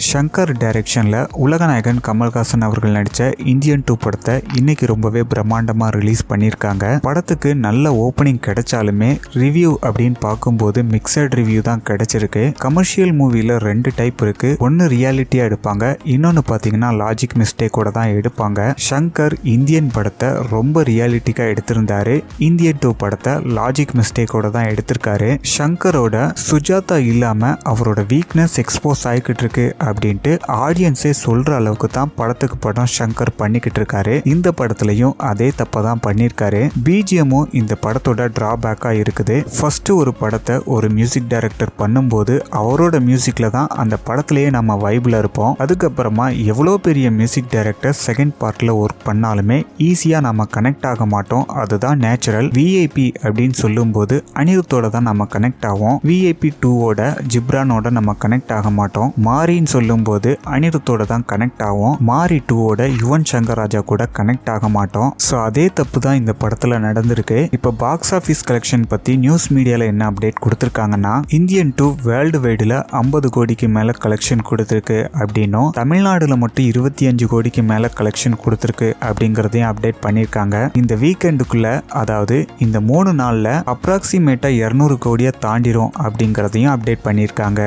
ஷங்கர் டைரக்ஷன்ல உலகநாயகன் கமல்ஹாசன் அவர்கள் நடிச்ச இந்தியன் 2 படத்தை இன்னைக்கு ரொம்பவே பிரம்மாண்டமா ரிலீஸ் பண்ணியிருக்காங்க. படத்துக்கு நல்ல ஓப்பனிங் கிடைச்சாலுமே ரிவ்யூ அப்படின்னு பார்க்கும்போது மிக்சட் ரிவ்யூ தான் கிடைச்சிருக்கு. கமர்ஷியல் மூவில 2 டைப் இருக்கு. ஒன்னு ரியாலிட்டியா எடுப்பாங்க, இன்னொன்னு பாத்தீங்கன்னா லாஜிக் மிஸ்டேக்கோட தான் எடுப்பாங்க. ஷங்கர் இந்தியன் படத்தை ரொம்ப ரியாலிட்டிக்கா எடுத்திருந்தாரு. இந்தியன் 2 படத்தை லாஜிக் மிஸ்டேக்கோட தான் எடுத்திருக்காரு. ஷங்கரோட சுஜாதா இல்லாம அவரோட வீக்னஸ் எக்ஸ்போஸ் ஆகிக்கிட்டு இருக்கு அப்படின்ட்டு ஆடியன்ஸே சொல்ற அளவுக்கு தான் படத்துக்கு படம் ஷங்கர் பண்ணிக்கிட்டு இருக்காரு. இந்த படத்துலயும் அதே தப்ப தான் பண்ணிருக்காரு. பிஜிஎம்மும் இந்த படத்தோட டிராபேக்கா இருக்குது. ஃபர்ஸ்ட் ஒரு படத்தை ஒரு மியூசிக் டைரக்டர் பண்ணும்போது அவரோட மியூசிக்ல தான் அந்த படத்திலேயே நம்ம வைப்ல இருப்போம். அதுக்கப்புறமா எவ்வளோ பெரிய மியூசிக் டைரக்டர் செகண்ட் பார்ட்ல ஒர்க் பண்ணாலுமே ஈஸியா நம்ம கனெக்ட் ஆக மாட்டோம். அதுதான் நேச்சுரல். விஐபி அப்படின்னு சொல்லும்போது அனிருத்தோட தான் நம்ம கனெக்ட் ஆகும். விஐபி 2ஓட ஜிப்ரானோட நம்ம கனெக்ட் ஆக மாட்டோம். மாரின்னு சொல்லும் போது அனிருத்தோட தான் கனெக்ட் ஆகும். மாரி 2ஓட யுவன் சங்கர் ராஜா கூட கனெக்ட் ஆக மாட்டோம். ஸோ அதே தப்பு தான் இந்த படத்துல நடந்திருக்கு. இப்போ பாக்ஸ் ஆஃபீஸ் கலெக்ஷன் பத்தி நியூஸ் மீடியால என்ன அப்டேட் கொடுத்திருக்காங்கன்னா, இந்தியன் 2 வேர்ல்டு வைடுல 50 கோடிக்கு மேல கலெக்ஷன் கொடுத்திருக்கு அப்படின்னும், தமிழ்நாடுல மட்டும் 25 கோடிக்கு மேல கலெக்ஷன் கொடுத்திருக்கு அப்படிங்கறதையும் அப்டேட் பண்ணிருக்காங்க. இந்த வீக்கெண்டுக்குள்ள, அதாவது இந்த 3 நாள்ல அப்ராக்சிமேட்டா 200 கோடியை தாண்டிரும் அப்படிங்கறதையும் அப்டேட் பண்ணிருக்காங்க.